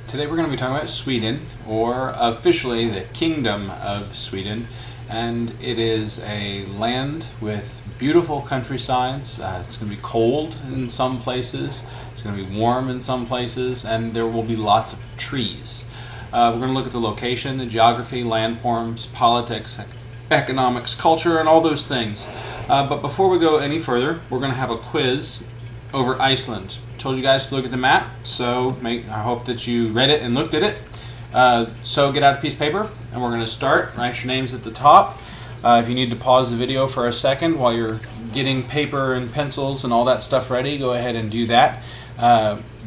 Today we're going to be talking about Sweden, or officially the Kingdom of Sweden, and it is a land with beautiful countrysides. It's going to be cold in some places, it's going to be warm in some places, and there will be lots of trees. We're going to look at the location, the geography, landforms, politics, economics, culture, and all those things. But before we go any further, we're going to have a quiz over Iceland. Told you guys to look at the map, so I hope that you read it and looked at it. So get out a piece of paper, and we're going to start. Write your names at the top. If you need to pause the video for a second while you're getting paper and pencils and all that stuff ready, go ahead and do that.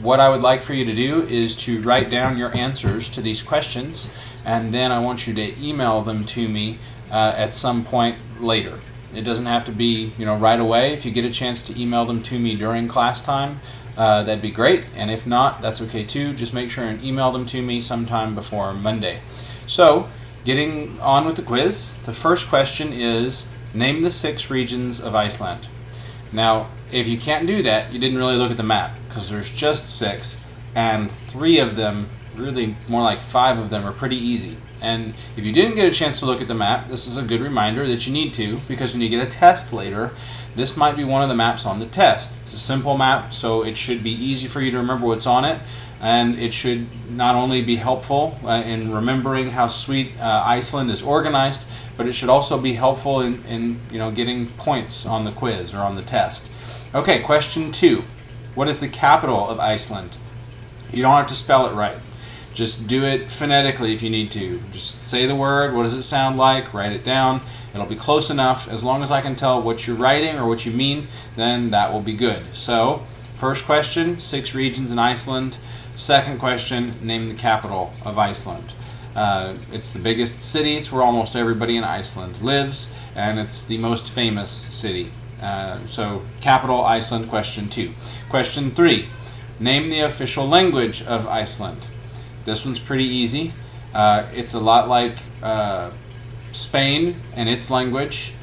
What I would like for you to do is to write down your answers to these questions, and then I want you to email them to me at some point later. It doesn't have to be, right away. If you get a chance to email them to me during class time, that'd be great. And if not, that's okay too. Just make sure and email them to me sometime before Monday. So, getting on with the quiz, the first question is, name the 6 regions of Iceland. Now, if you can't do that, you didn't really look at the map, because there's just 6, and 3 of them, really more like 5 of them, are pretty easy. And if you didn't get a chance to look at the map, this is a good reminder that you need to, because when you get a test later, this might be one of the maps on the test. It's a simple map, so it should be easy for you to remember what's on it, and it should not only be helpful in remembering how Iceland is organized, but it should also be helpful in getting points on the quiz or on the test. Okay, question 2. What is the capital of Iceland? You don't have to spell it right. Just do it phonetically if you need to. Just say the word, what does it sound like, write it down. It'll be close enough. As long as I can tell what you're writing or what you mean, then that will be good. So, first question, 6 regions in Iceland. Second question, name the capital of Iceland. It's the biggest city. It's where almost everybody in Iceland lives, and it's the most famous city. So, capital, Iceland, question 2. Question 3, name the official language of Iceland. This one's pretty easy. It's a lot like Spain and its language.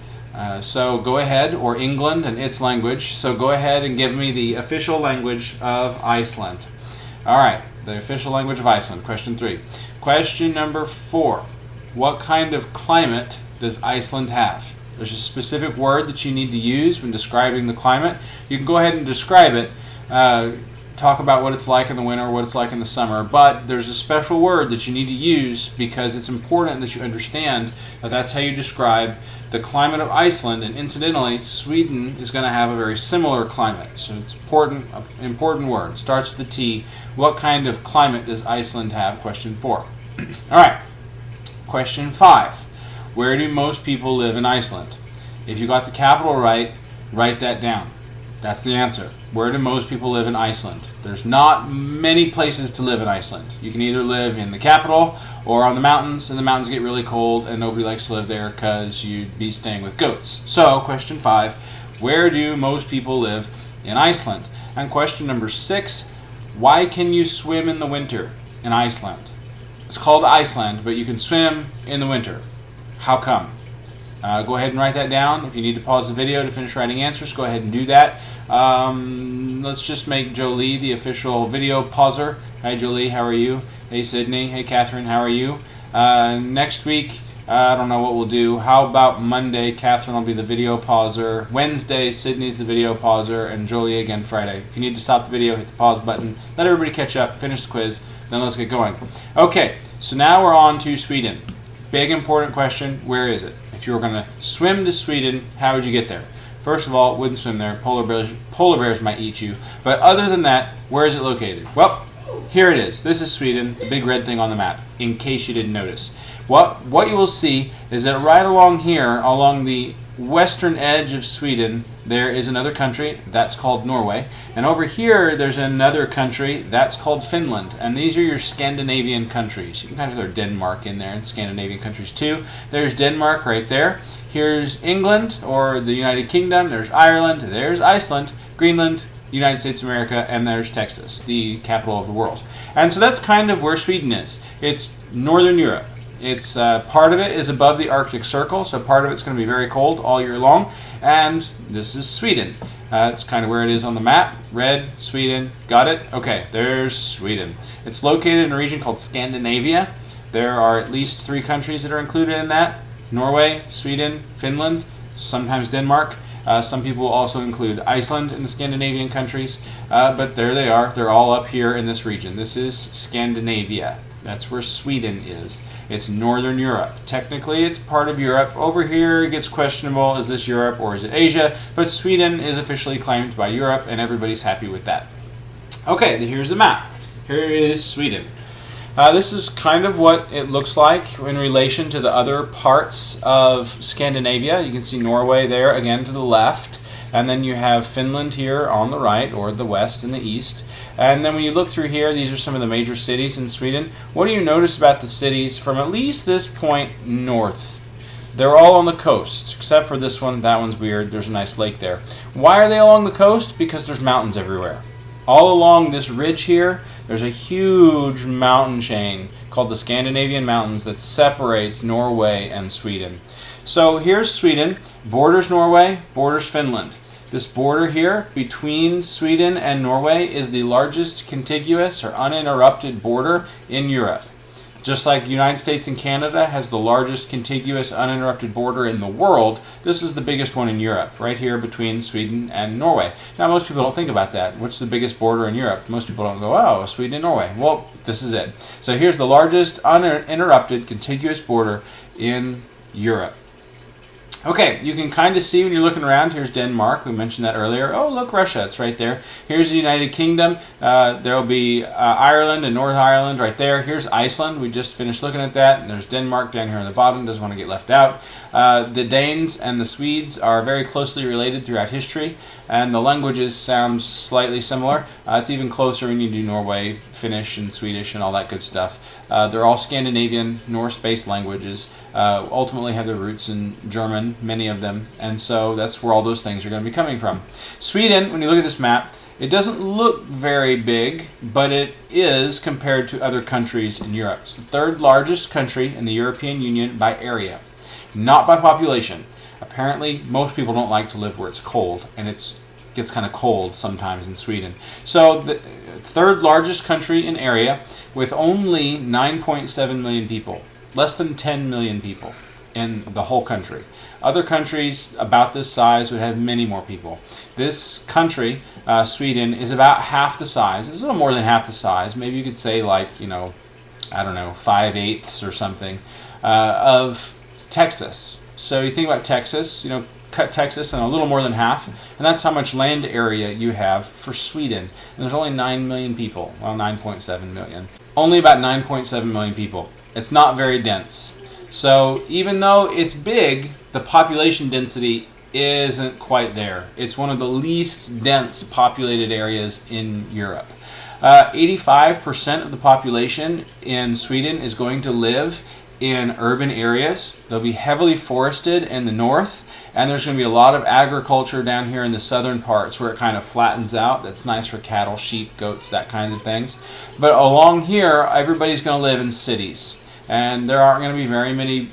So go ahead, or England and its language. So go ahead and give me the official language of Iceland. All right, the official language of Iceland, question 3. Question number 4. What kind of climate does Iceland have? There's a specific word that you need to use when describing the climate. You can go ahead and describe it. Talk about what it's like in the winter, what it's like in the summer, but there's a special word that you need to use because it's important that you understand that that's how you describe the climate of Iceland, and incidentally, Sweden is going to have a very similar climate, so it's important word. Starts with the T. What kind of climate does Iceland have? Question 4. All right, question 5. Where do most people live in Iceland? If you got the capital right, write that down. That's the answer. Where do most people live in Iceland? There's not many places to live in Iceland. You can either live in the capital or on the mountains, and the mountains get really cold and nobody likes to live there because you'd be staying with goats. So, question 5, where do most people live in Iceland? And question number 6, why can you swim in the winter in Iceland? It's called Iceland, but you can swim in the winter. How come? Go ahead and write that down. If you need to pause the video to finish writing answers, go ahead and do that. Let's just make Jolie the official video pauser. Hi Jolie, how are you? Hey Sydney, hey Catherine, how are you? Next week, I don't know what we'll do. How about Monday, Catherine will be the video pauser. Wednesday, Sydney's the video pauser, and Jolie again Friday. If you need to stop the video, hit the pause button. Let everybody catch up, finish the quiz, then let's get going. Okay, so now we're on to Sweden. Big important question, where is it? If you were going to swim to Sweden, how would you get there? First of all, wouldn't swim there. Polar bears might eat you. But other than that, where is it located? Well, here it is. This is Sweden, the big red thing on the map, in case you didn't notice. What you will see is that right along here, along the western edge of Sweden, there is another country, that's called Norway. And over here, there's another country, that's called Finland. And these are your Scandinavian countries. You can kind of throw Denmark in there, and Scandinavian countries too. There's Denmark right there. Here's England, or the United Kingdom. There's Ireland. There's Iceland, Greenland, United States of America, and there's Texas, the capital of the world. And so that's kind of where Sweden is. It's Northern Europe. It's part of it is above the Arctic Circle, so part of it's going to be very cold all year long. And this is Sweden. It's kind of where it is on the map. Red, Sweden. Got it? Okay, there's Sweden. It's located in a region called Scandinavia. There are at least 3 countries that are included in that. Norway, Sweden, Finland, sometimes Denmark. Some people also include Iceland in the Scandinavian countries, but there they are. They're all up here in this region. This is Scandinavia. That's where Sweden is. It's Northern Europe. Technically, it's part of Europe. Over here, it gets questionable. Is this Europe or is it Asia? But Sweden is officially claimed by Europe, and everybody's happy with that. Okay, here's the map. Here is Sweden. This is kind of what it looks like in relation to the other parts of Scandinavia. You can see Norway there, again to the left. And then you have Finland here on the right, or the west and the east. And then when you look through here, these are some of the major cities in Sweden. What do you notice about the cities from at least this point north? They're all on the coast, except for this one. That one's weird. There's a nice lake there. Why are they along the coast? Because there's mountains everywhere. All along this ridge here, there's a huge mountain chain called the Scandinavian Mountains that separates Norway and Sweden. So here's Sweden, borders Norway, borders Finland. This border here between Sweden and Norway is the largest contiguous or uninterrupted border in Europe. Just like the United States and Canada has the largest contiguous uninterrupted border in the world, this is the biggest one in Europe, right here between Sweden and Norway. Now, most people don't think about that. What's the biggest border in Europe? Most people don't go, oh, Sweden and Norway. Well, this is it. So here's the largest uninterrupted contiguous border in Europe. Okay, you can kind of see when you're looking around. Here's Denmark. We mentioned that earlier. Oh, look, Russia. It's right there. Here's the United Kingdom. There will be Ireland and North Ireland right there. Here's Iceland. We just finished looking at that. And there's Denmark down here on the bottom. Doesn't want to get left out. The Danes and the Swedes are very closely related throughout history, and the languages sound slightly similar. It's even closer when you do Norway, Finnish, and Swedish, and all that good stuff. They're all Scandinavian, Norse-based languages. Ultimately have their roots in German, many of them, and so that's where all those things are going to be coming from. Sweden, when you look at this map, it doesn't look very big, but it is compared to other countries in Europe. It's the 3rd largest country in the European Union by area, not by population. Apparently, most people don't like to live where it's cold, and it gets kind of cold sometimes in Sweden. So the 3rd largest country in area with only 9.7 million people, less than 10 million people in the whole country. Other countries about this size would have many more people. This country, Sweden, is about half the size. It's a little more than half the size. Maybe you could say like, I don't know, 5/8 or something of Texas. So you think about Texas, cut Texas in a little more than half, and that's how much land area you have for Sweden. And there's only 9 million people. Well, 9.7 million. Only about 9.7 million people. It's not very dense. So even though it's big, the population density isn't quite there. It's one of the least dense populated areas in Europe. 85% of the population in Sweden is going to live in urban areas. They'll be heavily forested in the north, and there's going to be a lot of agriculture down here in the southern parts where it kind of flattens out. That's nice for cattle, sheep, goats, that kind of things. But along here, everybody's going to live in cities, and there aren't going to be very many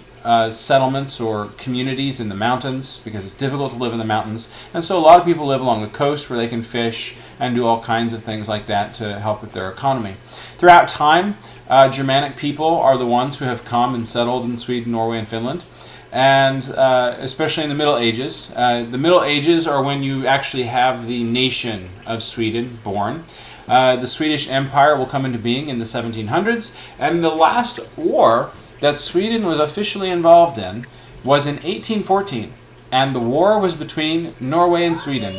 settlements or communities in the mountains because it's difficult to live in the mountains. And so a lot of people live along the coast where they can fish and do all kinds of things like that to help with their economy. Throughout time, Germanic people are the ones who have come and settled in Sweden, Norway, and Finland, and especially in the Middle Ages. The Middle Ages are when you actually have the nation of Sweden born. The Swedish Empire will come into being in the 1700s, and the last war that Sweden was officially involved in was in 1814, and the war was between Norway and Sweden.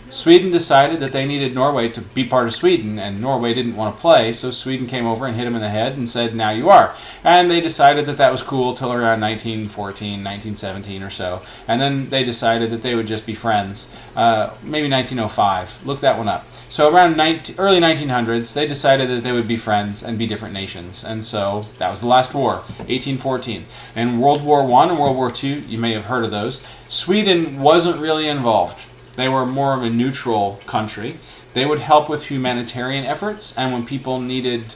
Sweden decided that they needed Norway to be part of Sweden, and Norway didn't want to play, so Sweden came over and hit him in the head and said, now you are. And they decided that that was cool till around 1914, 1917 or so. And then they decided that they would just be friends. Maybe 1905. Look that one up. So around early 1900s, they decided that they would be friends and be different nations. And so that was the last war, 1814. And World War I and World War II, you may have heard of those, Sweden wasn't really involved. They were more of a neutral country. They would help with humanitarian efforts, and when people needed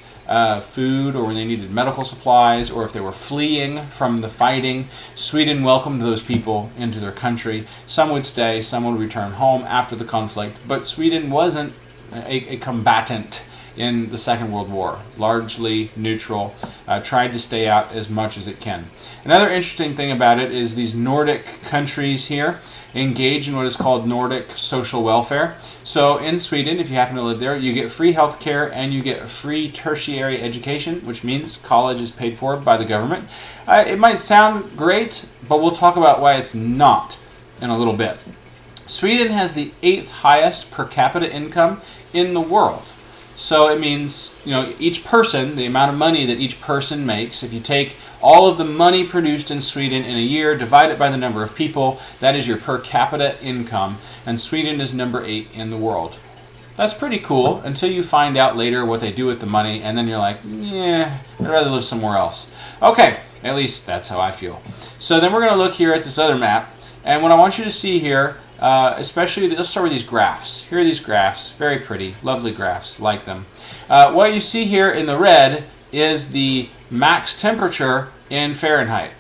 food, or when they needed medical supplies, or if they were fleeing from the fighting, Sweden welcomed those people into their country. Some would stay, some would return home after the conflict, but Sweden wasn't a combatant in the Second World War, largely neutral, tried to stay out as much as it can. Another interesting thing about it is these Nordic countries here engage in what is called Nordic social welfare. So in Sweden, if you happen to live there, you get free health care and you get a free tertiary education, which means college is paid for by the government. It might sound great, but we'll talk about why it's not in a little bit. Sweden has the 8th highest per capita income in the world. So it means, each person, the amount of money that each person makes, if you take all of the money produced in Sweden in a year, divide it by the number of people, that is your per capita income, and Sweden is number 8 in the world. That's pretty cool until you find out later what they do with the money, and then you're like, yeah, I'd rather live somewhere else. Okay, at least that's how I feel. So then we're going to look here at this other map, and what I want you to see here, especially, let's start with these graphs. Here are these graphs, very pretty, lovely graphs, like them. What you see here in the red is the max temperature in Fahrenheit.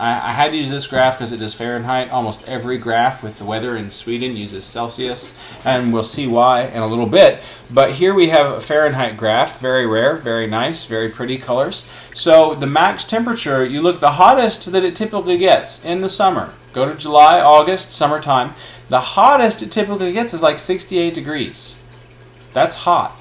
I had to use this graph because it is Fahrenheit. Almost every graph with the weather in Sweden uses Celsius, and we'll see why in a little bit. But here we have a Fahrenheit graph, very rare, very nice, very pretty colors. So the max temperature, you look at the hottest that it typically gets in the summer. Go to July, August, summertime. The hottest it typically gets is like 68 degrees. That's hot.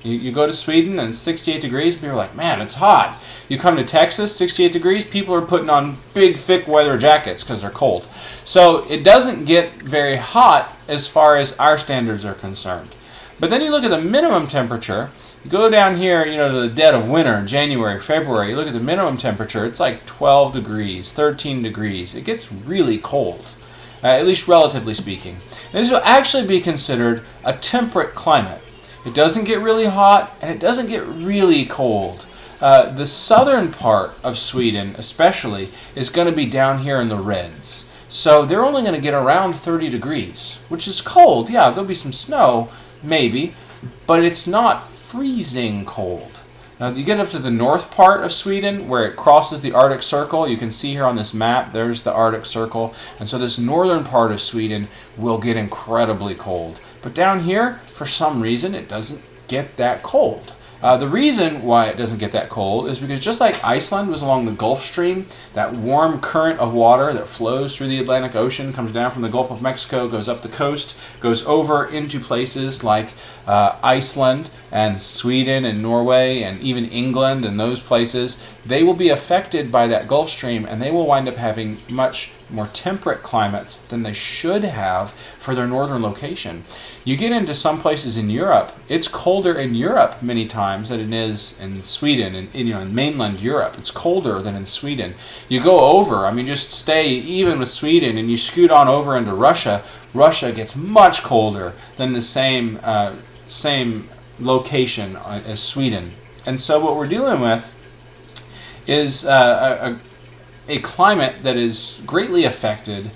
You go to Sweden and 68 degrees, people are like, man, it's hot. You come to Texas, 68 degrees, people are putting on big, thick weather jackets because they're cold. So it doesn't get very hot as far as our standards are concerned. But then you look at the minimum temperature. You go down here, to the dead of winter, January, February, you look at the minimum temperature, it's like 12 degrees, 13 degrees. It gets really cold, at least relatively speaking. And this will actually be considered a temperate climate. It doesn't get really hot, and it doesn't get really cold. The southern part of Sweden, especially, is going to be down here in the reds. So they're only going to get around 30 degrees, which is cold. Yeah, there'll be some snow, maybe, but it's not freezing cold. Now, you get up to the north part of Sweden, where it crosses the Arctic Circle. You can see here on this map, there's the Arctic Circle. And so this northern part of Sweden will get incredibly cold. But down here, for some reason, it doesn't get that cold. The reason why it doesn't get that cold is because just like Iceland was along the Gulf Stream, that warm current of water that flows through the Atlantic Ocean, comes down from the Gulf of Mexico, goes up the coast, goes over into places like Iceland and Sweden and Norway and even England and those places. They will be affected by that Gulf Stream, and they will wind up having much more temperate climates than they should have for their northern location. You get into some places in Europe, it's colder in Europe many times than it is in Sweden, and in mainland Europe. It's colder than in Sweden. You go over, just stay even with Sweden, and you scoot on over into Russia. Russia gets much colder than the same location as Sweden. And so what we're dealing with is a climate that is greatly affected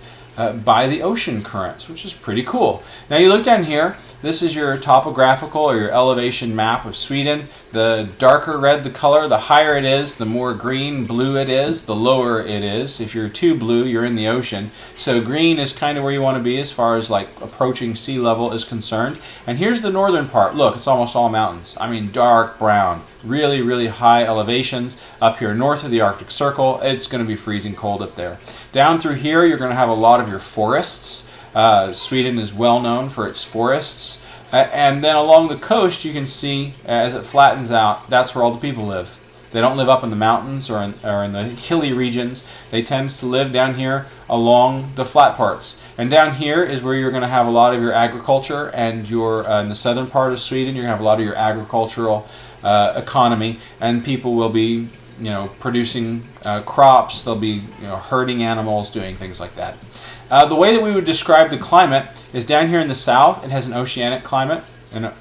by the ocean currents, which is pretty cool. Now you look down here, this is your topographical or your elevation map of Sweden. The darker red the color, the higher it is, the more green, blue it is, the lower it is. If you're too blue, you're in the ocean. So green is kind of where you want to be as far as like approaching sea level is concerned. And here's the northern part. Look, it's almost all mountains. Dark brown, really, really high elevations. Up here north of the Arctic Circle, it's going to be freezing cold up there. Down through here, you're going to have a lot of your forests. Sweden is well known for its forests. And then along the coast, you can see as it flattens out, that's where all the people live. They don't live up in the mountains or in the hilly regions. They tend to live down here along the flat parts. And down here is where you're going to have a lot of your agriculture, and in the southern part of Sweden, you're going to have a lot of your agricultural economy, and people will be producing crops. They'll be herding animals, doing things like that. The way that we would describe the climate is down here in the south, it has an oceanic climate, and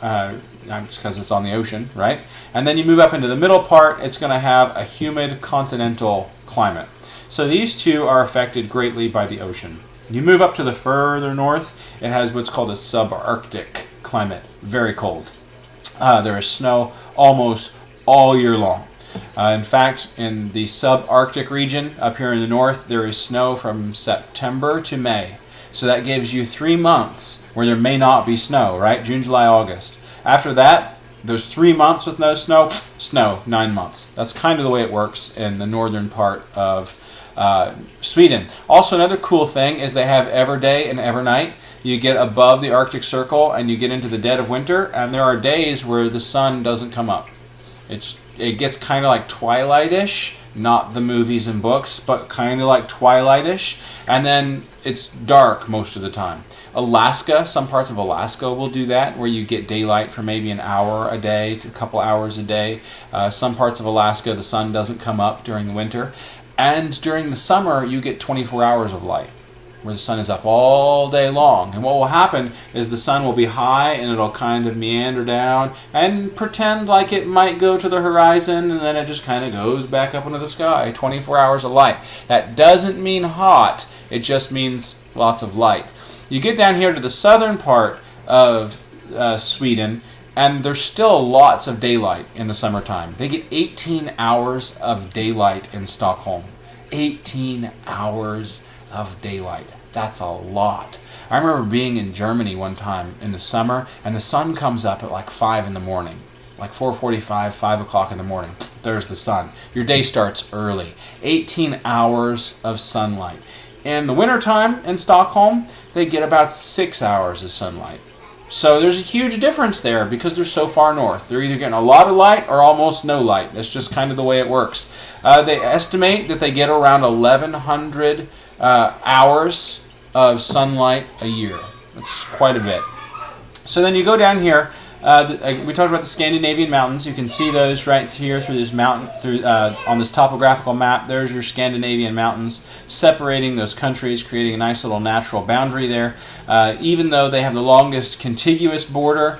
just because it's on the ocean, right? And then you move up into the middle part, it's going to have a humid continental climate. So these two are affected greatly by the ocean. You move up to the further north, it has what's called a subarctic climate, very cold. There is snow almost all year long. In fact, in the subarctic region up here in the north, there is snow from September to May. So that gives you 3 months where there may not be snow, right? June, July, August. After that, those 3 months with no snow, snow, 9 months. That's kind of the way it works in the northern part of Sweden. Also, another cool thing is they have everday and evernight. You get above the Arctic Circle and you get into the dead of winter, and there are days where the sun doesn't come up. It gets kind of like Twilight-ish, not the movies and books, but kind of like Twilight-ish, and then it's dark most of the time. Alaska, some parts of Alaska will do that, where you get daylight for maybe an hour a day to a couple hours a day. Some parts of Alaska, the sun doesn't come up during the winter, and during the summer, you get 24 hours of light, where the sun is up all day long. And what will happen is the sun will be high and it'll kind of meander down and pretend like it might go to the horizon, and then it just kind of goes back up into the sky. 24 hours of light. That doesn't mean hot, it just means lots of light. You get down here to the southern part of Sweden, and there's still lots of daylight in the summertime. They get 18 hours of daylight in Stockholm. 18 hours of daylight. That's a lot. I remember being in Germany one time in the summer, and the sun comes up at like 5 in the morning, like 4:45, 5 o'clock in the morning. There's the sun. Your day starts early. 18 hours of sunlight. In the wintertime in Stockholm, they get about 6 hours of sunlight. So there's a huge difference there because they're so far north. They're either getting a lot of light or almost no light. That's just kind of the way it works. They estimate that they get around 1,100 hours of sunlight a year. That's quite a bit. So then you go down here. We talked about the Scandinavian mountains. You can see those right here through this mountain, on this topographical map. There's your Scandinavian mountains separating those countries, creating a nice little natural boundary there. Even though they have the longest contiguous border,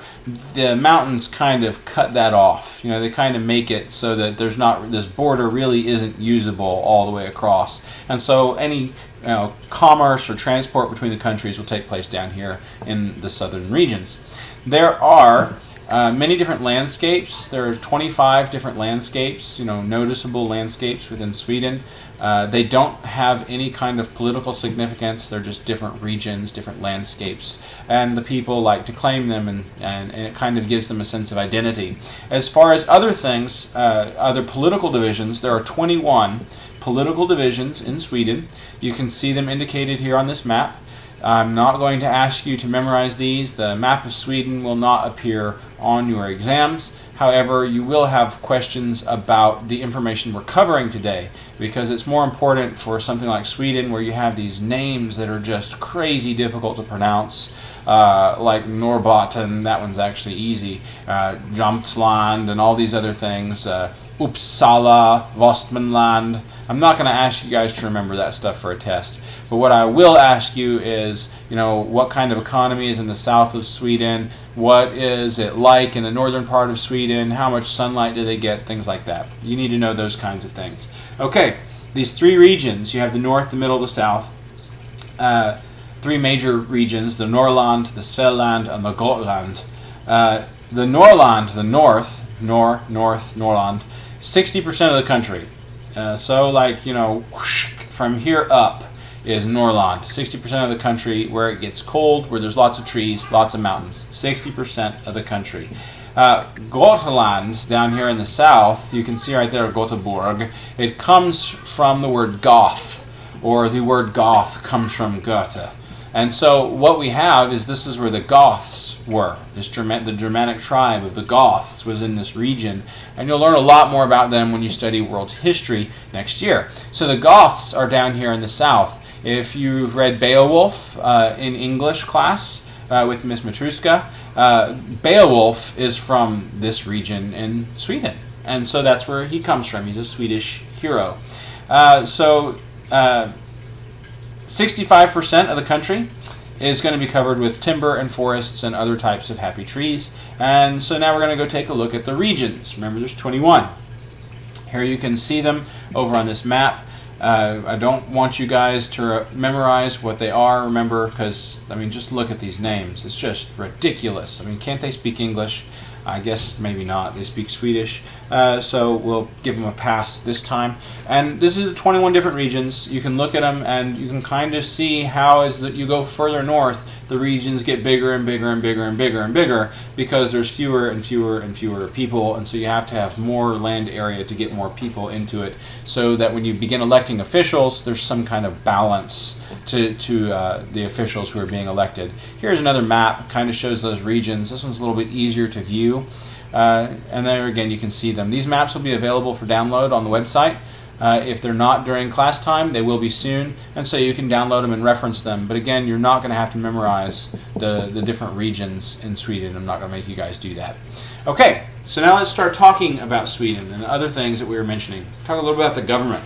the mountains kind of cut that off. You know, they kind of make it so that there's not, this border really isn't usable all the way across. And so any commerce or transport between the countries will take place down here in the southern regions. There are many different landscapes. There are 25 different landscapes, noticeable landscapes within Sweden. They don't have any kind of political significance. They're just different regions, different landscapes, and the people like to claim them, and it kind of gives them a sense of identity. As far as other things, other political divisions, there are 21 political divisions in Sweden. You can see them indicated here on this map. I'm not going to ask you to memorize these. The map of Sweden will not appear on your exams. However, you will have questions about the information we're covering today, because it's more important for something like Sweden, where you have these names that are just crazy difficult to pronounce, like Norrbotten. That one's actually easy. Jämtland and all these other things. Uppsala, Västmanland. I'm not going to ask you guys to remember that stuff for a test. But what I will ask you is, what kind of economy is in the south of Sweden? What is it like in the northern part of Sweden? How much sunlight do they get? Things like that. You need to know those kinds of things. Okay, these three regions. You have the north, the middle, the south. Three major regions, the Norrland, the Svealand, and the Gotland. The Norrland, the north, Norrland, 60% of the country. From here up is Norrland, 60% of the country, where it gets cold, where there's lots of trees, lots of mountains, 60% of the country. Gotland, down here in the south, you can see right there, Göteborg, it comes from the word Goth, or the word Goth comes from Goethe. And so what we have is, this is where the Goths were. The Germanic tribe of the Goths was in this region. And you'll learn a lot more about them when you study world history next year. So the Goths are down here in the south. If you've read Beowulf in English class with Miss Matruska, Beowulf is from this region in Sweden. And so that's where he comes from. He's a Swedish hero. 65% of the country is going to be covered with timber and forests and other types of happy trees. And so now we're going to go take a look at the regions. Remember, there's 21. Here you can see them over on this map. I don't want you guys to memorize what they are, remember, because, just look at these names. It's just ridiculous. Can't they speak English? I guess maybe not. They speak Swedish, so we'll give them a pass this time. And this is 21 different regions. You can look at them and you can kind of see how as you go further north, the regions get bigger and bigger and bigger and bigger and bigger because there's fewer and fewer and fewer people, and so you have to have more land area to get more people into it, so that when you begin electing officials, there's some kind of balance to the officials who are being elected. Here's another map, kind of shows those regions. This one's a little bit easier to view, and there again you can see them. These maps will be available for download on the website. If they're not during class time, they will be soon, and so you can download them and reference them. But again, you're not going to have to memorize the different regions in Sweden. I'm not going to make you guys do that. Okay, so now let's start talking about Sweden and other things that we were mentioning. Talk a little bit about the government.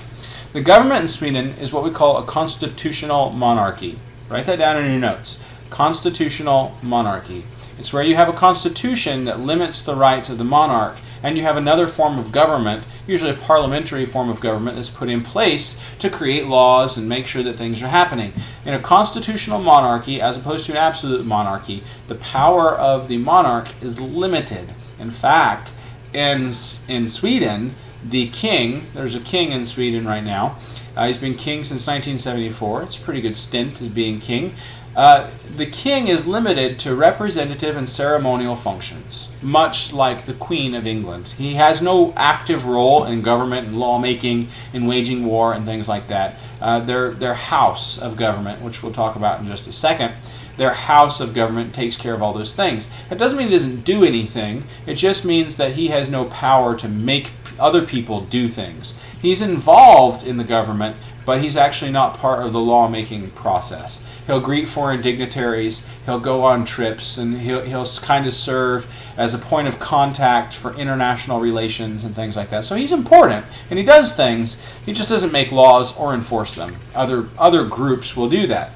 The government in Sweden is what we call a constitutional monarchy. Write that down in your notes. Constitutional monarchy. It's where you have a constitution that limits the rights of the monarch, and you have another form of government, usually a parliamentary form of government, that's put in place to create laws and make sure that things are happening. In a constitutional monarchy, as opposed to an absolute monarchy, the power of the monarch is limited. In fact, in Sweden, the king, there's a king in Sweden right now, he's been king since 1974. It's a pretty good stint as being king. The king is limited to representative and ceremonial functions, much like the Queen of England. He has no active role in government and lawmaking, in waging war and things like that. Their house of government, which we'll talk about in just a second, their house of government takes care of all those things. It doesn't mean he doesn't do anything. It just means that he has no power to make other people do things. He's involved in the government, but he's actually not part of the lawmaking process. He'll greet foreign dignitaries, he'll go on trips, and he'll kind of serve as a point of contact for international relations and things like that. So he's important, and he does things. He just doesn't make laws or enforce them. Other groups will do that.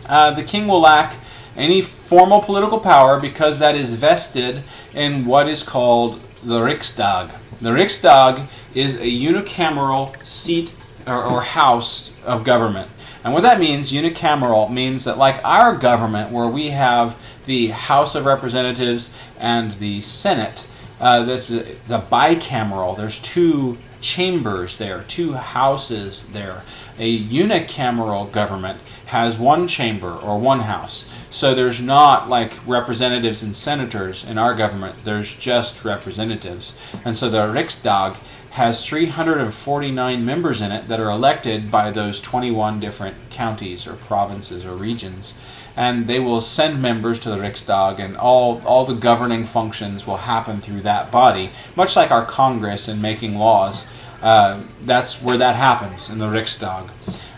The king will lack any formal political power because that is vested in what is called the Riksdag. The Riksdag is a unicameral seat or house of government. And what that means, unicameral, means that like our government, where we have the House of Representatives and the Senate, that's the bicameral. There's two chambers there, two houses there. A unicameral government has one chamber or one house. So there's not like representatives and senators in our government. There's just representatives. And so the Riksdag has 349 members in it that are elected by those 21 different counties or provinces or regions. And they will send members to the Riksdag, and all the governing functions will happen through that body, much like our Congress in making laws. That's where that happens, in the Riksdag.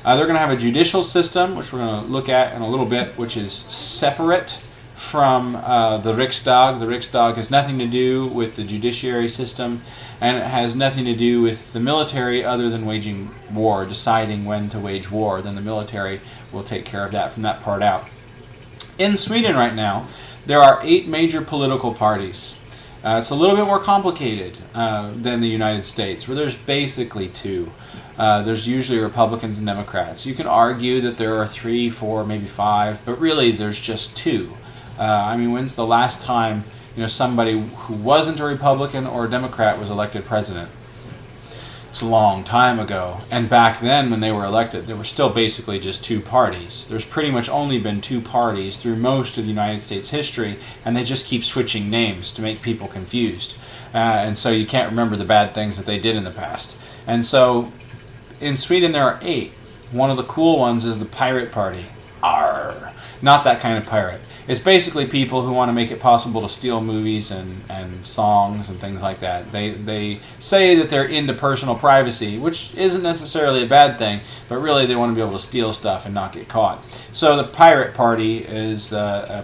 They're going to have a judicial system, which we're going to look at in a little bit, which is separate from the Riksdag. The Riksdag has nothing to do with the judiciary system, and it has nothing to do with the military other than waging war, deciding when to wage war. Then the military will take care of that from that part out. In Sweden right now, there are 8 major political parties. It's a little bit more complicated than the United States, where there's basically 2. There's usually Republicans and Democrats. You can argue that there are 3, 4, maybe 5, but really there's just 2. I mean, when's the last time somebody who wasn't a Republican or a Democrat was elected president? It's a long time ago. And back then, when they were elected, there were still basically just 2 parties. There's pretty much only been 2 parties through most of the United States history, and they just keep switching names to make people confused. And so you can't remember the bad things that they did in the past. And so in Sweden, there are 8. One of the cool ones is the Pirate Party. Arr! Not that kind of pirate. It's basically people who want to make it possible to steal movies and songs and things like that. They say that they're into personal privacy, which isn't necessarily a bad thing, but really they want to be able to steal stuff and not get caught. So the Pirate Party is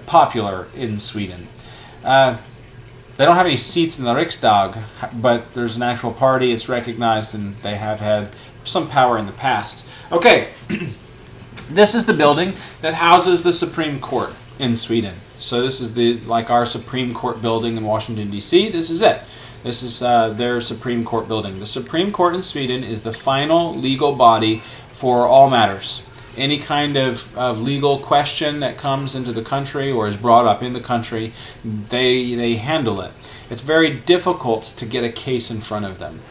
popular in Sweden. They don't have any seats in the Riksdag, but there's an actual party. It's recognized, and they have had some power in the past. Okay. This is the building that houses the Supreme Court. in Sweden. So this is like our Supreme Court building in Washington, D.C. This is it. This is their Supreme Court building. The Supreme Court in Sweden is the final legal body for all matters. Any kind of legal question that comes into the country or is brought up in the country, they handle it. It's very difficult to get a case in front of them,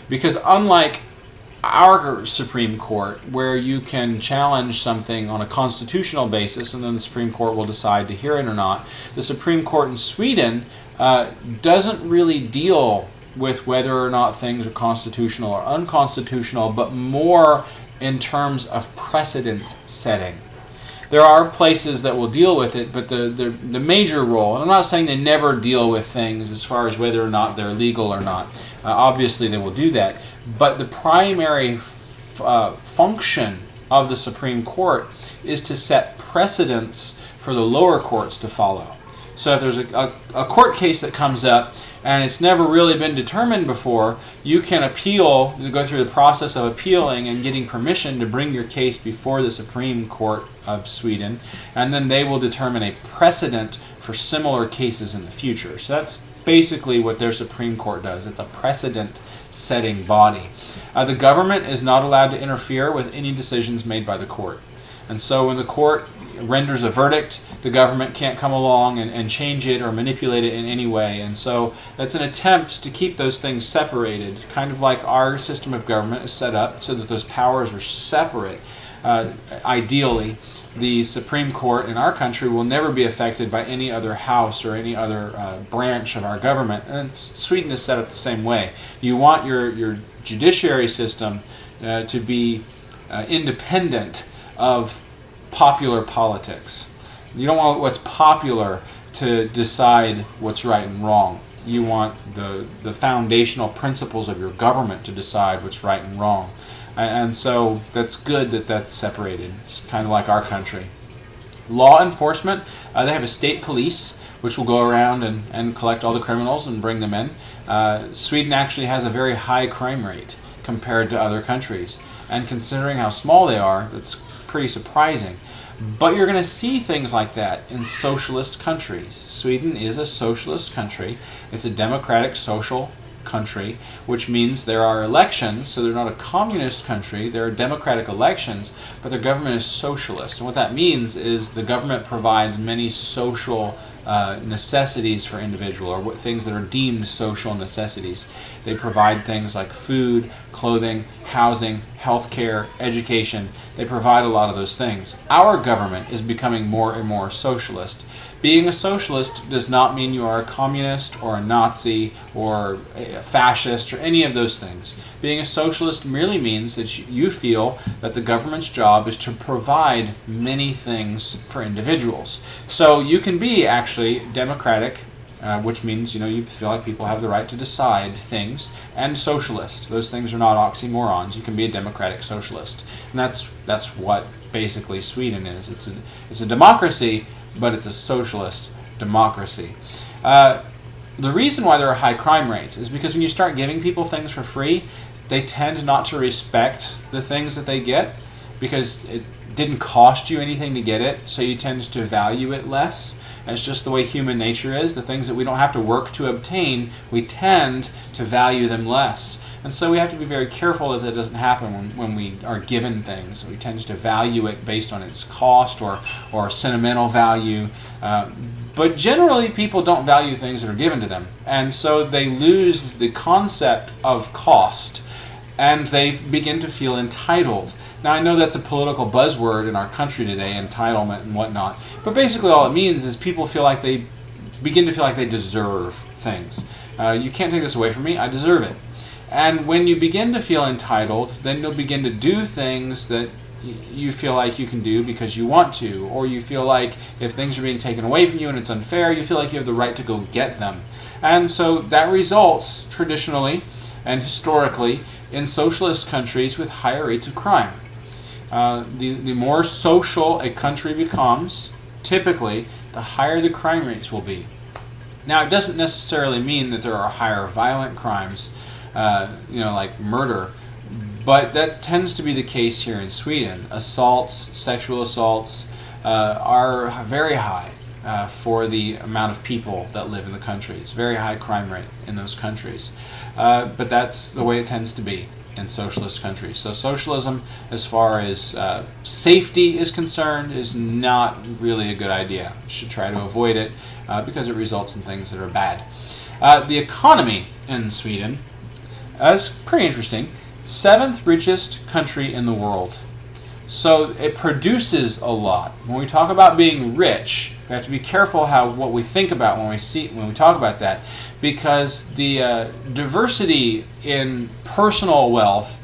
because unlike our Supreme Court, where you can challenge something on a constitutional basis and then the Supreme Court will decide to hear it or not, the Supreme Court in Sweden doesn't really deal with whether or not things are constitutional or unconstitutional, but more in terms of precedent setting. There are places that will deal with it, but the major role, and I'm not saying they never deal with things as far as whether or not they're legal or not. Obviously they will do that, but the primary function of the Supreme Court is to set precedents for the lower courts to follow. So if there's a court case that comes up and it's never really been determined before, you can appeal, go through the process of appealing and getting permission to bring your case before the Supreme Court of Sweden, and then they will determine a precedent for similar cases in the future. So that's basically what their Supreme Court does. It's a precedent-setting body. The government is not allowed to interfere with any decisions made by the court. And so when the court renders a verdict, the government can't come along and change it or manipulate it in any way. And so that's an attempt to keep those things separated, kind of like our system of government is set up so that those powers are separate. Ideally, the Supreme Court in our country will never be affected by any other house or any other branch of our government. And Sweden is set up the same way. You want your judiciary system to be independent of popular politics. You don't want what's popular to decide what's right and wrong. You want the foundational principles of your government to decide what's right and wrong. And so that's good that that's separated. It's kind of like our country. Law enforcement, they have a state police which will go around and collect all the criminals and bring them in. Sweden actually has a very high crime rate compared to other countries. And considering how small they are, that's pretty surprising. But you're going to see things like that in socialist countries. Sweden is a socialist country. It's a democratic social country, which means there are elections. So they're not a communist country. There are democratic elections, but their government is socialist. And what that means is the government provides many social necessities for individual, or things that are deemed social necessities. They provide things like food, clothing, housing, healthcare, education. They provide a lot of those things. Our government is becoming more and more socialist. Being a socialist does not mean you are a communist or a Nazi or a fascist or any of those things. Being a socialist merely means that you feel that the government's job is to provide many things for individuals. So you can be actually democratic, which means you feel like people have the right to decide things, and socialist. Those things are not oxymorons. You can be a democratic socialist, and that's what basically Sweden is. It's a democracy, but it's a socialist democracy. The reason why there are high crime rates is because when you start giving people things for free, they tend not to respect the things that they get because it didn't cost you anything to get it, so you tend to value it less. That's just the way human nature is. The things that we don't have to work to obtain, we tend to value them less. And so we have to be very careful that that doesn't happen when we are given things. We tend to value it based on its cost or sentimental value. But generally, people don't value things that are given to them. And so they lose the concept of cost, and they begin to feel entitled. Now, I know that's a political buzzword in our country today, entitlement and whatnot. But basically all it means is people feel like they begin to feel like they deserve things. You can't take this away from me. I deserve it. And when you begin to feel entitled, then you'll begin to do things that you feel like you can do because you want to, or you feel like if things are being taken away from you and it's unfair, you feel like you have the right to go get them. And so that results, traditionally and historically, in socialist countries with higher rates of crime. The more social a country becomes, typically, the higher the crime rates will be. Now, it doesn't necessarily mean that there are higher violent crimes, like murder, but that tends to be the case here in Sweden. Assaults, sexual assaults, are very high. for the amount of people that live in the country. It's a very high crime rate in those countries. But that's the way it tends to be in socialist countries. So socialism, as far as safety is concerned, is not really a good idea. You should try to avoid it because it results in things that are bad. The economy in Sweden is pretty interesting. 7th richest country in the world. So it produces a lot. When we talk about being rich, we have to be careful what we think about when we talk about that, because the diversity in personal wealth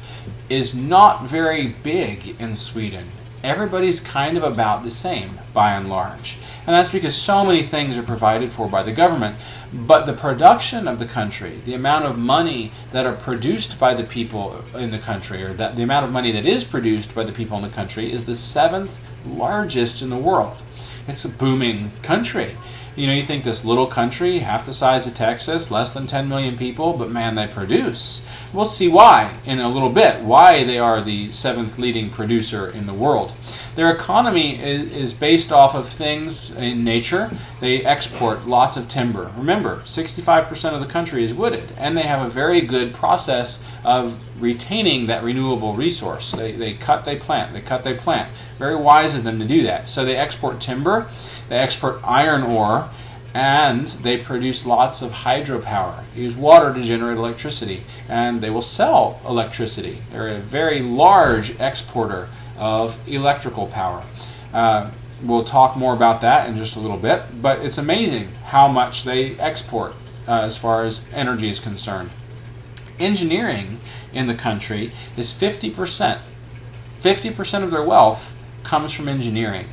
is not very big in Sweden. Everybody's kind of about the same, by and large. And that's because so many things are provided for by the government. But the production of the country, the amount of money that are produced by the people in the country, or the amount of money that is produced by the people in the country, is the 7th largest in the world. It's a booming country. You know, you think this little country, half the size of Texas, less than 10 million people, but man, they produce. We'll see why in a little bit, why they are the 7th leading producer in the world. Their economy is based off of things in nature. They export lots of timber. Remember, 65% of the country is wooded, and they have a very good process of retaining that renewable resource. They cut, they plant, they cut, they plant. Very wise of them to do that. So they export timber, they export iron ore, and they produce lots of hydropower. They use water to generate electricity, and they will sell electricity. They're a very large exporter of electrical power. We'll talk more about that in just a little bit, but it's amazing how much they export as far as energy is concerned. Engineering in the country is 50%. 50% of their wealth comes from engineering.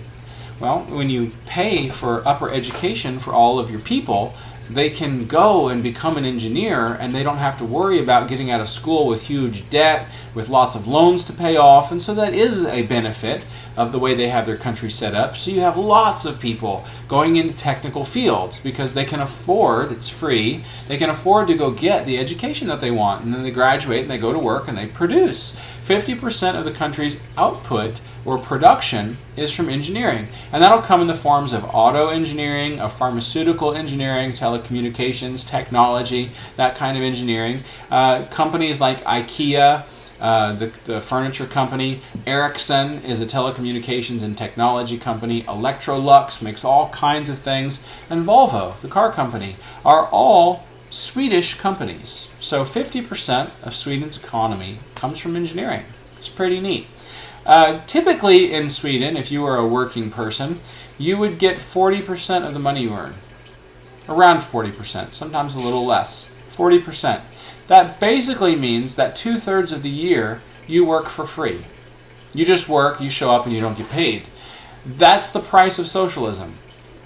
Well, when you pay for upper education for all of your people, they can go and become an engineer, and they don't have to worry about getting out of school with huge debt, with lots of loans to pay off. And so that is a benefit of the way they have their country set up. So you have lots of people going into technical fields because they can afford, it's free, they can afford to go get the education that they want. And then they graduate and they go to work and they produce. 50% of the country's output or production is from engineering. And that'll come in the forms of auto engineering, of pharmaceutical engineering, telecommunications, technology, that kind of engineering. Companies like IKEA, the furniture company, Ericsson is a telecommunications and technology company, Electrolux makes all kinds of things, and Volvo, the car company, are all Swedish companies. So 50% of Sweden's economy comes from engineering. It's pretty neat. Typically in Sweden, if you were a working person, you would get 40% of the money you earn. Around 40%, sometimes a little less. 40%. That basically means that 2/3 of the year you work for free. You just work, you show up, and you don't get paid. That's the price of socialism.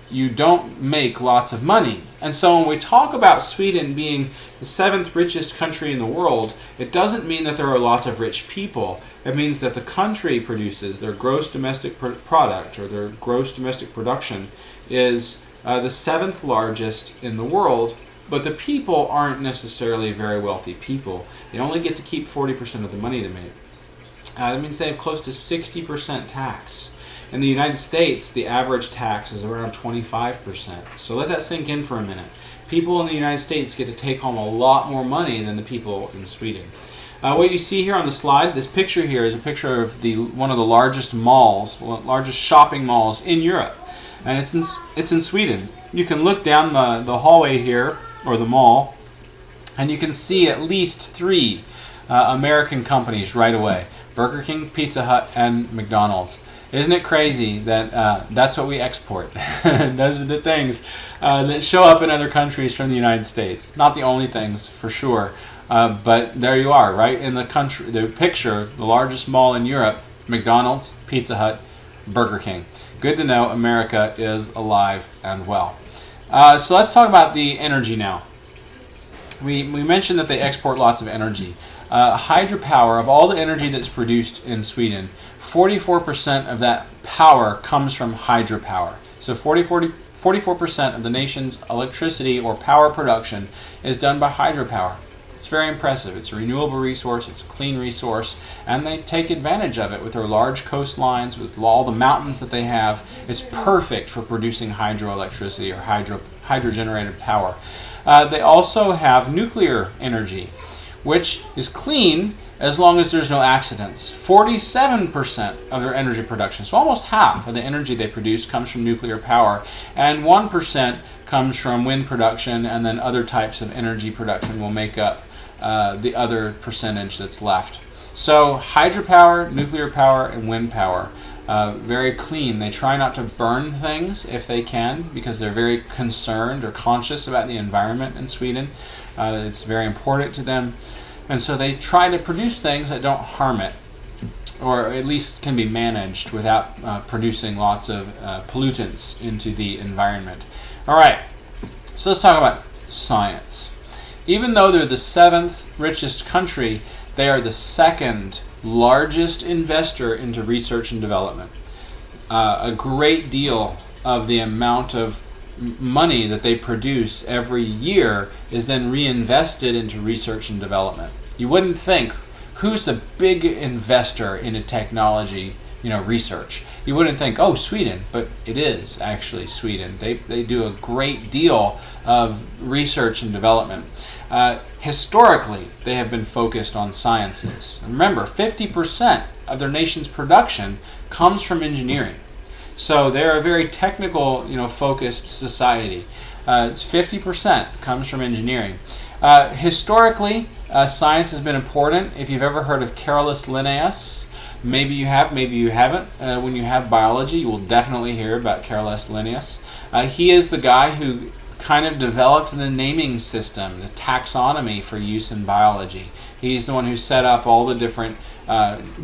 You don't make lots of money. And so when we talk about Sweden being the 7th richest country in the world, it doesn't mean that there are lots of rich people. It means that the country produces, their gross domestic product, or their gross domestic production, is the 7th largest in the world. But the people aren't necessarily very wealthy people. They only get to keep 40% of the money they make. That means they have close to 60% tax. In the United States, the average tax is around 25%. So let that sink in for a minute. People in the United States get to take home a lot more money than the people in Sweden. What you see here on the slide, this picture here is a picture of one of the largest malls, largest shopping malls in Europe. And it's in Sweden. You can look down the hallway here, or the mall, and you can see at least 3 American companies right away. Burger King, Pizza Hut, and McDonald's. Isn't it crazy that that's what we export? Those are the things that show up in other countries from the United States. Not the only things, for sure. But there you are, right in the country, the picture, the largest mall in Europe, McDonald's, Pizza Hut, Burger King. Good to know America is alive and well. So let's talk about the energy now. We mentioned that they export lots of energy. Hydropower, of all the energy that's produced in Sweden, 44% of that power comes from hydropower. So 44% of the nation's electricity or power production is done by hydropower. It's very impressive. It's a renewable resource, it's a clean resource, and they take advantage of it with their large coastlines, with all the mountains that they have. It's perfect for producing hydroelectricity or hydro-generated power. They also have nuclear energy, which is clean as long as there's no accidents. 47% of their energy production, so almost half of the energy they produce, comes from nuclear power, and 1% comes from wind production, and then other types of energy production will make up the other percentage that's left. So hydropower, nuclear power, and wind power. Very clean. They try not to burn things if they can, because they're very concerned or conscious about the environment in Sweden. It's very important to them. And so they try to produce things that don't harm it, or at least can be managed without producing lots of pollutants into the environment. All right, so let's talk about science. Even though they're the 7th richest country, they are the 2nd largest investor into research and development. A great deal of the amount of money that they produce every year is then reinvested into research and development. You wouldn't think, who's a big investor in a technology, research? You wouldn't think, oh, Sweden, but it is actually Sweden. They do a great deal of research and development. Historically, they have been focused on sciences. Remember, 50% of their nation's production comes from engineering. So they're a very technical, focused society. It's 50% comes from engineering. Historically, science has been important. If you've ever heard of Carolus Linnaeus, maybe you have, maybe you haven't. When you have biology, you will definitely hear about Carolus Linnaeus. He is the guy who kind of developed the naming system, the taxonomy for use in biology. He's the one who set up all the different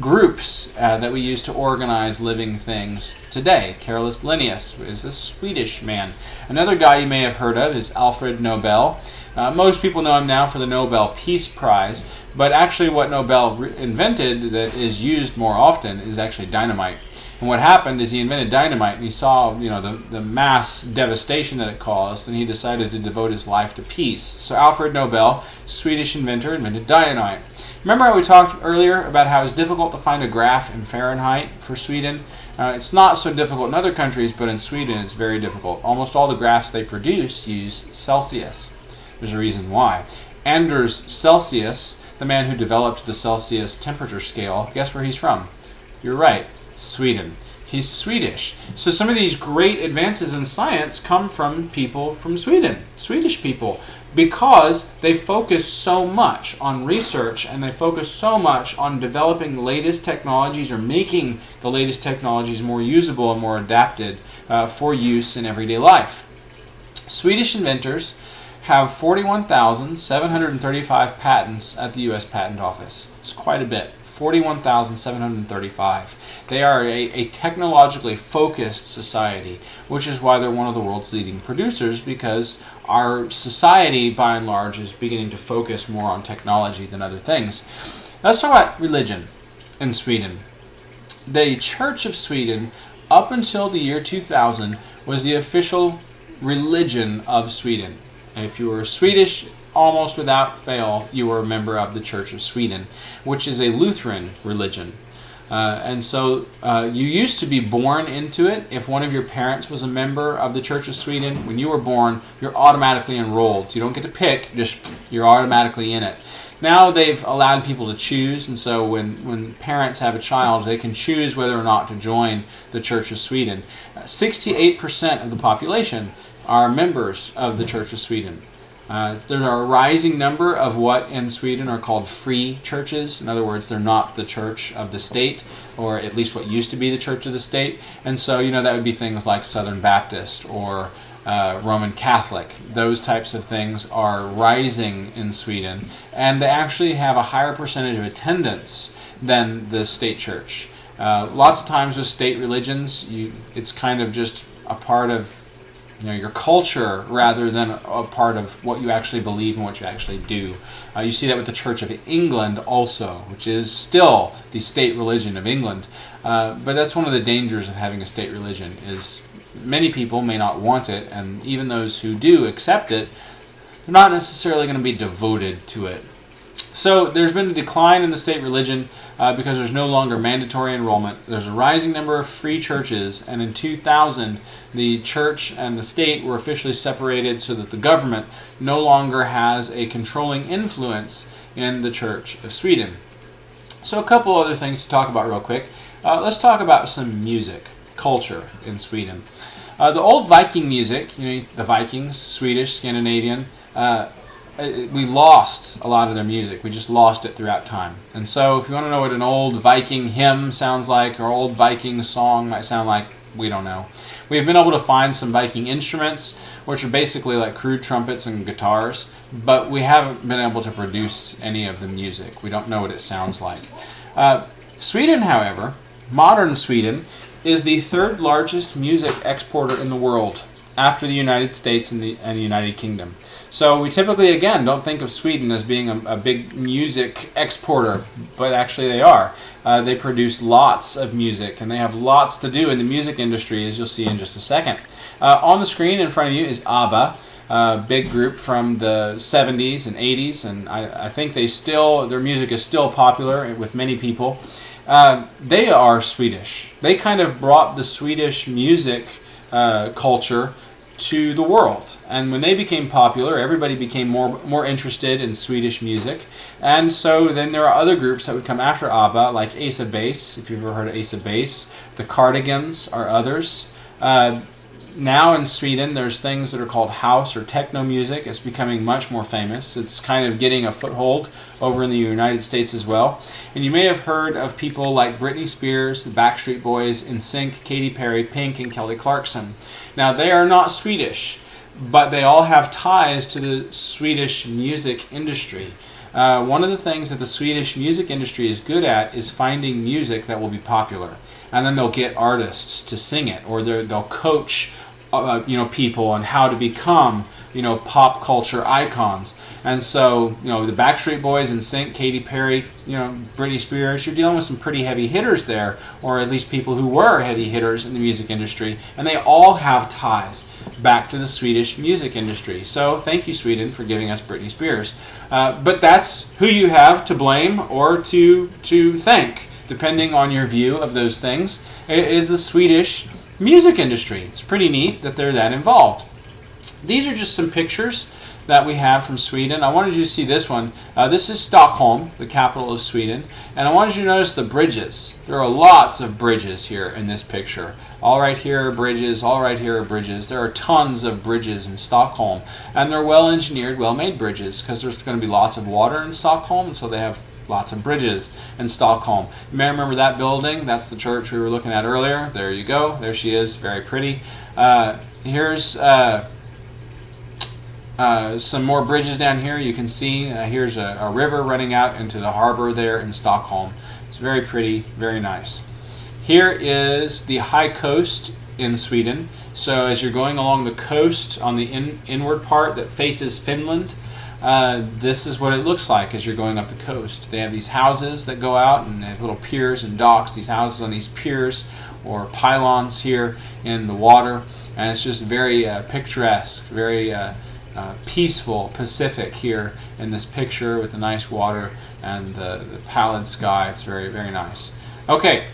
groups that we use to organize living things today. Carolus Linnaeus is a Swedish man. Another guy you may have heard of is Alfred Nobel. Most people know him now for the Nobel Peace Prize, but actually what Nobel invented that is used more often is actually dynamite. And what happened is he invented dynamite, and he saw, the mass devastation that it caused, and he decided to devote his life to peace. So Alfred Nobel, Swedish inventor, invented dynamite. Remember how we talked earlier about how it's difficult to find a graph in Fahrenheit for Sweden? It's not so difficult in other countries, but in Sweden it's very difficult. Almost all the graphs they produce use Celsius. There's a reason why. Anders Celsius, the man who developed the Celsius temperature scale, guess where he's from? You're right. Sweden. He's Swedish. So some of these great advances in science come from people from Sweden, Swedish people, because they focus so much on research and they focus so much on developing the latest technologies or making the latest technologies more usable and more adapted for use in everyday life. Swedish inventors have 41,735 patents at the U.S. Patent Office. It's quite a bit. 41,735. They are a technologically focused society, which is why they're one of the world's leading producers, because our society, by and large, is beginning to focus more on technology than other things. Let's talk about religion in Sweden. The Church of Sweden, up until the year 2000, was the official religion of Sweden. If you were Swedish, almost without fail, you were a member of the Church of Sweden, which is a Lutheran religion. And so you used to be born into it. If one of your parents was a member of the Church of Sweden, when you were born, you're automatically enrolled. You don't get to pick, you're automatically in it. Now they've allowed people to choose, and so when parents have a child, they can choose whether or not to join the Church of Sweden. 68% of the population are members of the Church of Sweden. There are a rising number of what in Sweden are called free churches. In other words, they're not the church of the state, or at least what used to be the church of the state. And so, that would be things like Southern Baptist or Roman Catholic. Those types of things are rising in Sweden, and they actually have a higher percentage of attendance than the state church. Lots of times with state religions, it's kind of just a part of your culture rather than a part of what you actually believe and what you actually do. You see that with the Church of England also, which is still the state religion of England. But that's one of the dangers of having a state religion, is many people may not want it, and even those who do accept it, they're not necessarily going to be devoted to it. So there's been a decline in the state religion because there's no longer mandatory enrollment. There's a rising number of free churches, and in 2000, the church and the state were officially separated so that the government no longer has a controlling influence in the Church of Sweden. So a couple other things to talk about real quick. Let's talk about some music, culture in Sweden. The old Viking music, the Vikings, Swedish, Scandinavian, we lost a lot of their music. We just lost it throughout time. And so if you want to know what an old Viking hymn sounds like, or old Viking song might sound like, we don't know. We've been able to find some Viking instruments, which are basically like crude trumpets and guitars, but we haven't been able to produce any of the music. We don't know what it sounds like. Sweden, however, modern Sweden, is the third largest music exporter in the world, after the United States and the United Kingdom. So we typically, again, don't think of Sweden as being a big music exporter, but actually they are. They produce lots of music, and they have lots to do in the music industry, as you'll see in just a second. On the screen in front of you is ABBA, a big group from the 70s and 80s, and I think their music is still popular with many people. They are Swedish. They kind of brought the Swedish music culture to the world, and when they became popular, everybody became more interested in Swedish music, and so then there are other groups that would come after ABBA, like Ace of Base. If you've ever heard of Ace of Base, the Cardigans are others. Now in Sweden, there's things that are called house or techno music. It's becoming much more famous. It's kind of getting a foothold over in the United States as well. And you may have heard of people like Britney Spears, the Backstreet Boys, NSYNC, Katy Perry, Pink, and Kelly Clarkson. Now, they are not Swedish, but they all have ties to the Swedish music industry. One of the things that the Swedish music industry is good at is finding music that will be popular. And then they'll get artists to sing it, or they'll coach people on how to become pop culture icons. And so the Backstreet Boys, NSYNC, Katy Perry, Britney Spears, you're dealing with some pretty heavy hitters there, or at least people who were heavy hitters in the music industry, and they all have ties back to the Swedish music industry. So thank you, Sweden, for giving us Britney Spears. But that's who you have to blame or to thank, depending on your view of those things, is the Swedish music industry. It's pretty neat that they're that involved. These are just some pictures that we have from Sweden. I wanted you to see this one. This is Stockholm, the capital of Sweden, and I wanted you to notice the bridges. There are lots of bridges here in this picture. All right here are bridges, all right here are bridges. There are tons of bridges in Stockholm, and they're well engineered, well made bridges, because there's going to be lots of water in Stockholm, so they have lots of bridges in Stockholm. You may remember that building. That's the church we were looking at earlier. There you go. There she is. Very pretty. Here's some more bridges down here. You can see here's a river running out into the harbor there in Stockholm. It's very pretty, very nice. Here is the high coast in Sweden. So as you're going along the coast on the inward part that faces Finland, this is what it looks like as you're going up the coast. They have these houses that go out, and they have little piers and docks. These houses on these piers or pylons here in the water, and it's just very picturesque, very peaceful Pacific here in this picture with the nice water and the pallid sky. It's very, very nice. Okay,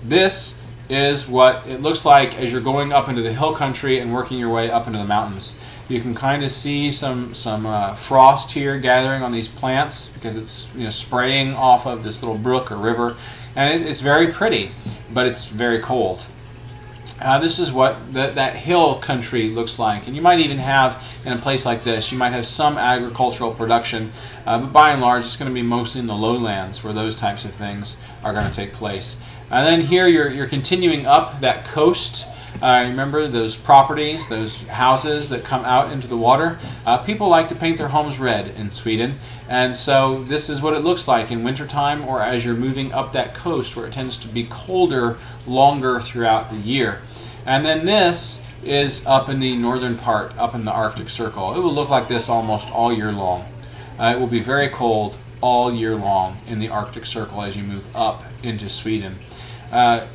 this is what it looks like as you're going up into the hill country and working your way up into the mountains. You can kind of see some frost here gathering on these plants because it's spraying off of this little brook or river, and it's very pretty, but it's very cold. This is what that hill country looks like, and you might even have, in a place like this, you might have some agricultural production, but by and large it's going to be mostly in the lowlands where those types of things are going to take place. And then here you're continuing up that coast. Remember those properties, those houses that come out into the water? People like to paint their homes red in Sweden, and so this is what it looks like in wintertime or as you're moving up that coast where it tends to be colder longer throughout the year. And then this is up in the northern part, up in the Arctic Circle. It will look like this almost all year long. It will be very cold all year long in the Arctic Circle as you move up into Sweden.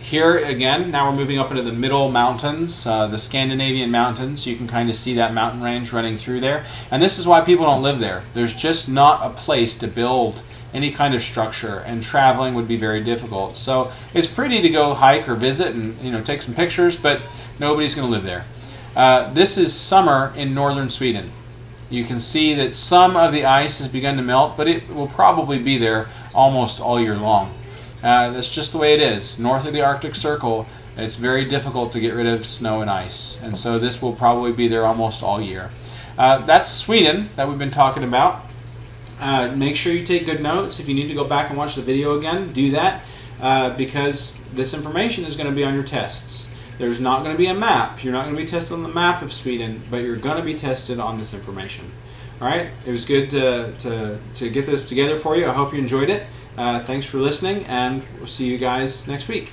Here again, now we're moving up into the middle mountains, the Scandinavian mountains. You can kind of see that mountain range running through there. And this is why people don't live there. There's just not a place to build any kind of structure, and traveling would be very difficult. So it's pretty to go hike or visit and take some pictures, but nobody's going to live there. This is summer in northern Sweden. You can see that some of the ice has begun to melt, but it will probably be there almost all year long. That's just the way it is. North of the Arctic Circle, it's very difficult to get rid of snow and ice, and so this will probably be there almost all year. That's Sweden that we've been talking about. Make sure you take good notes. If you need to go back and watch the video again, do that, because this information is going to be on your tests. There's not going to be a map. You're not going to be tested on the map of Sweden, but you're going to be tested on this information. All right, it was good to get this together for you. I hope you enjoyed it. Thanks for listening, and we'll see you guys next week.